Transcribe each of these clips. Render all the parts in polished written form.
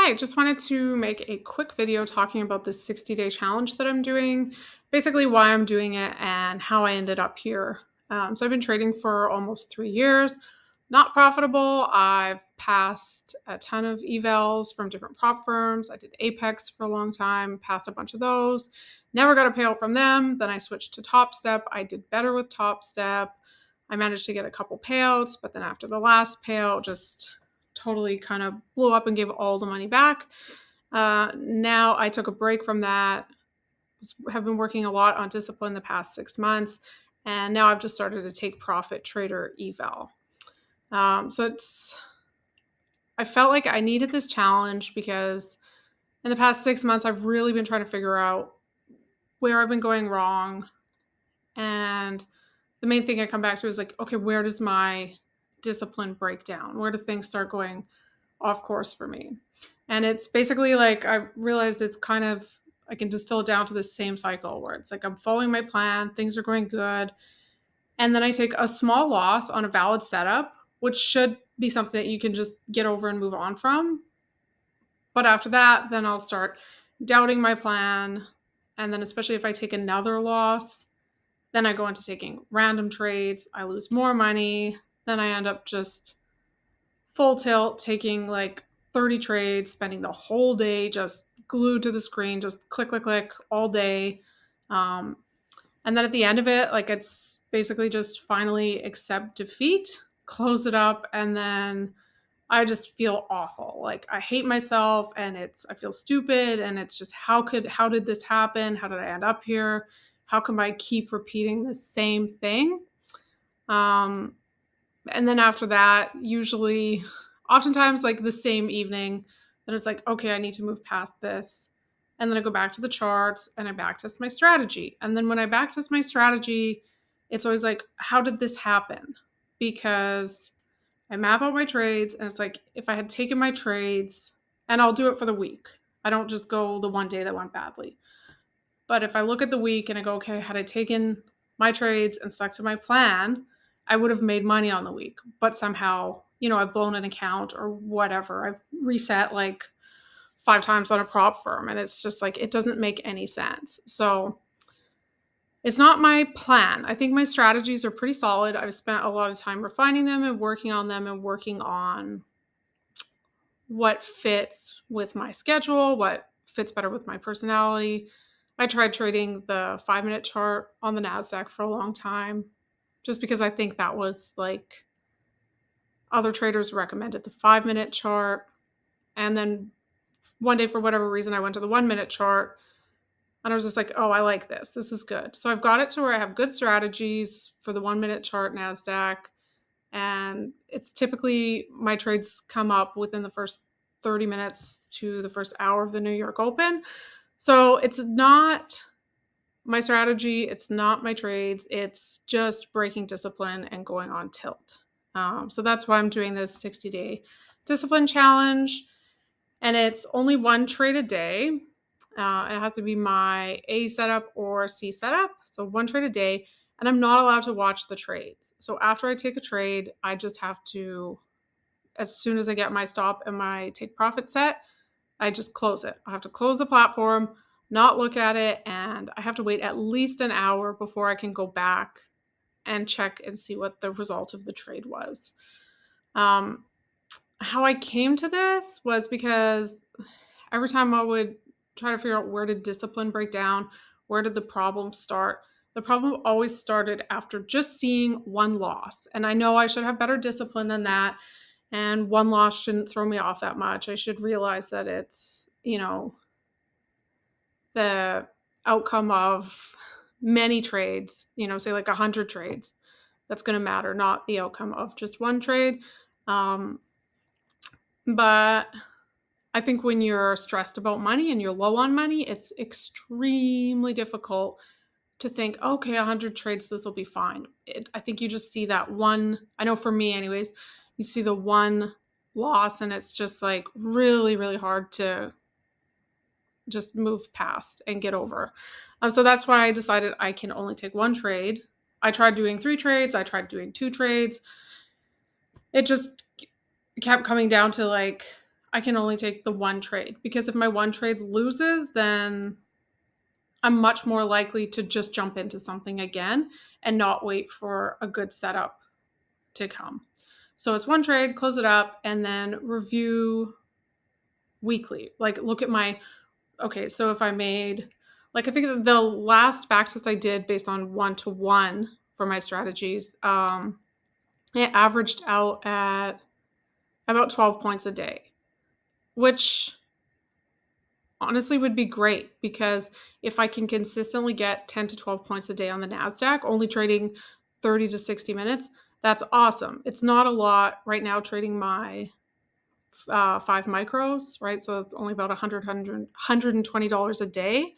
Hi, just wanted to make a quick video talking about this 60-day challenge that I'm doing, basically why I'm doing it and how I ended up here. So I've been trading for almost 3 years, not profitable. I've passed a ton of evals from different prop firms. I did Apex for a long time, passed a bunch of those, never got a payout from them. Then I switched to Top Step. I did better with Top Step. I managed to get a couple payouts, but then after the last payout, just totally kind of blew up and gave all the money back. Now I took a break from that. Have been working a lot on discipline the past 6 months, and now I've just started to take profit trader eval. So it's I felt like I needed this challenge because in the past 6 months I've really been trying to figure out where I've been going wrong, and the main thing I come back to is like, okay, where does my discipline break down? Where do things start going off course for me? And it's basically like I realized it's kind of I can distill it down to the same cycle where it's like I'm following my plan, things are going good, and then I take a small loss on a valid setup, which should be something that you can just get over and move on from. But after that, then I'll start doubting my plan. And then, especially if I take another loss, then I go into taking random trades. I lose more money. Then I end up just full tilt, taking like 30 trades, spending the whole day just glued to the screen, just click, click, click all day. Um, and then at the end of it, like it's basically just finally accept defeat, close it up, and then I just feel awful. Like I hate myself and I feel stupid and it's just how did this happen? How did I end up here? How come I keep repeating the same thing? Um, and then after that, usually, oftentimes, like the same evening, then it's like, okay, I need to move past this. And then I go back to the charts and I backtest my strategy. And then when I backtest my strategy, it's always like, how did this happen? Because I map out my trades and it's like, if I had taken my trades, and I'll do it for the week, I don't just go the one day that went badly. But if I look at the week and I go, okay, had I taken my trades and stuck to my plan, I would have made money on the week. But somehow, I've blown an account or whatever. I've reset like 5 times on a prop firm. And it's just like, it doesn't make any sense. So it's not my plan. I think my strategies are pretty solid. I've spent a lot of time refining them and working on them and working on what fits with my schedule, what fits better with my personality. I tried trading the 5-minute chart on the Nasdaq for a long time just because I think that was like other traders recommended the 5-minute chart. And then one day, for whatever reason, I went to the 1-minute chart and I was just like, oh, I like this. This is good. So I've got it to where I have good strategies for the 1-minute chart Nasdaq. And it's typically my trades come up within the first 30 minutes to the first hour of the New York Open. So it's not my strategy, it's not my trades, it's just breaking discipline and going on tilt. So that's why I'm doing this 60-day discipline challenge. And it's only one trade a day. It has to be my A setup or C setup. So one trade a day. And I'm not allowed to watch the trades. So after I take a trade, I just have to, as soon as I get my stop and my take profit set, I just close it. I have to close the platform, not look at it, and I have to wait at least an hour before I can go back and check and see what the result of the trade was. How I came to this was because every time I would try to figure out where did discipline break down, where did the problem start, the problem always started after just seeing one loss. And I know I should have better discipline than that. And one loss shouldn't throw me off that much. I should realize that it's, the outcome of many trades, say like 100 trades, that's going to matter, not the outcome of just one trade. Um, but I think when you're stressed about money and you're low on money, it's extremely difficult to think, okay, 100 trades, this will be fine. I think you just see that one, I know for me anyways, you see the one loss and it's just like really, really hard to just move past and get over. So that's why I decided I can only take one trade. I tried doing 3 trades. I tried doing 2 trades. It just kept coming down to like, I can only take the one trade, because if my one trade loses, then I'm much more likely to just jump into something again and not wait for a good setup to come. So it's one trade, close it up, and then review weekly. Like, look at my, okay, so if I made, like, I think the last backtest I did based on 1-to-1 for my strategies, it averaged out at about 12 points a day, which honestly would be great, because if I can consistently get 10 to 12 points a day on the Nasdaq, only trading 30 to 60 minutes, that's awesome. It's not a lot right now trading my 5 micros, right? So it's only about $120 a day.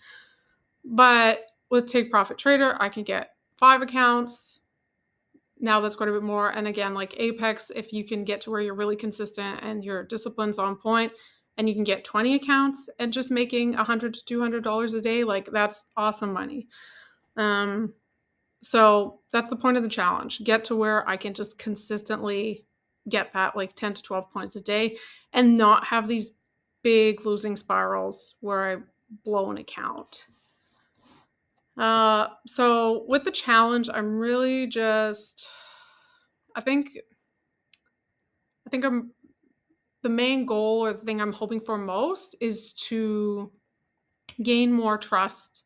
But with Take Profit Trader, I can get 5 accounts. Now that's quite a bit more. And again, like Apex, if you can get to where you're really consistent and your discipline's on point, and you can get 20 accounts and just making $100 to $200 a day, like, that's awesome money. So that's the point of the challenge. Get to where I can just consistently get that like 10 to 12 points a day and not have these big losing spirals where I blow an account. So with the challenge, I'm really just, I think I'm the main goal, or the thing I'm hoping for most, is to gain more trust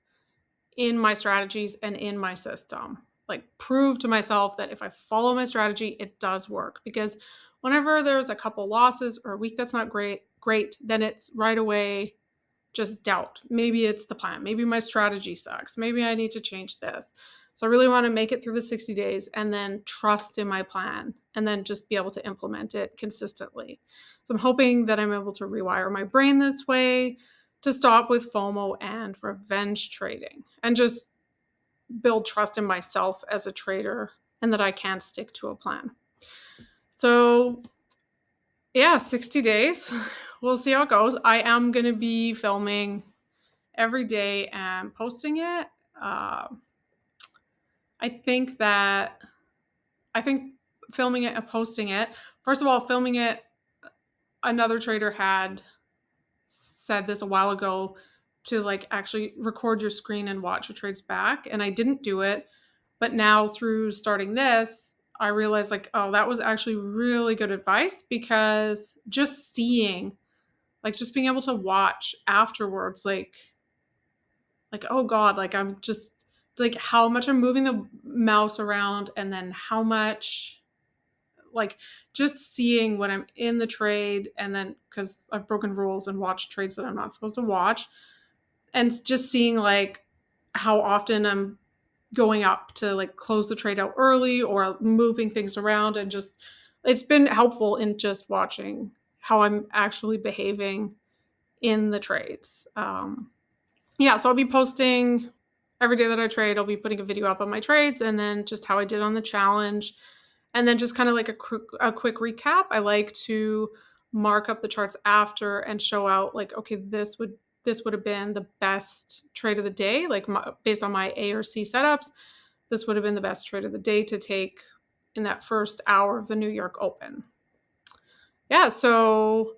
in my strategies and in my system. Like, prove to myself that if I follow my strategy, it does work. Because whenever there's a couple losses or a week that's not great, then it's right away just doubt. Maybe it's the plan. Maybe my strategy sucks. Maybe I need to change this. So I really want to make it through the 60 days and then trust in my plan and then just be able to implement it consistently. So I'm hoping that I'm able to rewire my brain this way to stop with FOMO and revenge trading and just build trust in myself as a trader and that I can stick to a plan. So yeah, 60 days. We'll see how it goes. I am going to be filming every day and posting it. Uh, I think filming it and posting it, first of all, filming it, another trader had said this a while ago, to like actually record your screen and watch your trades back. And I didn't do it. But now through starting this, I realized like, oh, that was actually really good advice, because just seeing, like, just being able to watch afterwards, like, oh God, like, I'm just like how much I'm moving the mouse around, and then how much, like, just seeing when I'm in the trade, and then because I've broken rules and watched trades that I'm not supposed to watch, and just seeing like how often I'm going up to like close the trade out early or moving things around, and just, it's been helpful in just watching how I'm actually behaving in the trades. Yeah, so I'll be posting every day that I trade. I'll be putting a video up on my trades, and then just how I did on the challenge. And then just kind of like a quick recap. I like to mark up the charts after and show out like, okay, this would have been the best trade of the day, like based on my A or C setups. This would have been the best trade of the day to take in that first hour of the New York Open. Yeah, so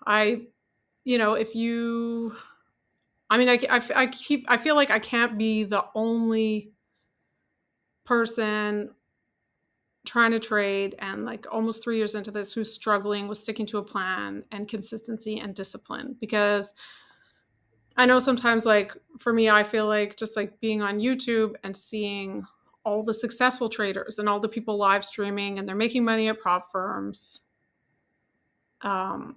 I, if you, I mean, I feel like I can't be the only person trying to trade and like almost 3 years into this who's struggling with sticking to a plan and consistency and discipline. Because I know sometimes, like, for me, I feel like just like being on YouTube and seeing all the successful traders and all the people live streaming and they're making money at prop firms, um,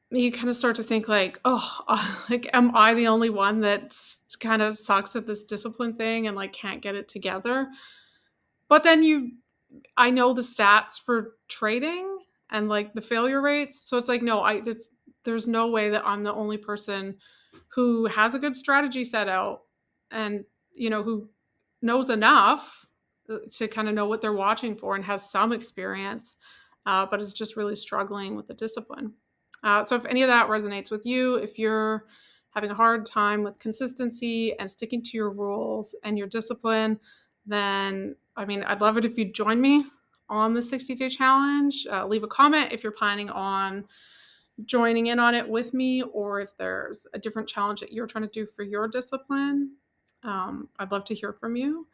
you kind of start to think like, oh, like, am I the only one that kind of sucks at this discipline thing and like can't get it together? But then I know the stats for trading and like the failure rates. So it's like, no, there's no way that I'm the only person who has a good strategy set out and, who knows enough to kind of know what they're watching for and has some experience, but is just really struggling with the discipline. So if any of that resonates with you, if you're having a hard time with consistency and sticking to your rules and your discipline, then I mean, I'd love it if you'd join me on the 60-day challenge. Leave a comment if you're planning on joining in on it with me, or if there's a different challenge that you're trying to do for your discipline. I'd love to hear from you.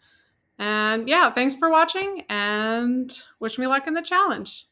And yeah, thanks for watching and wish me luck in the challenge.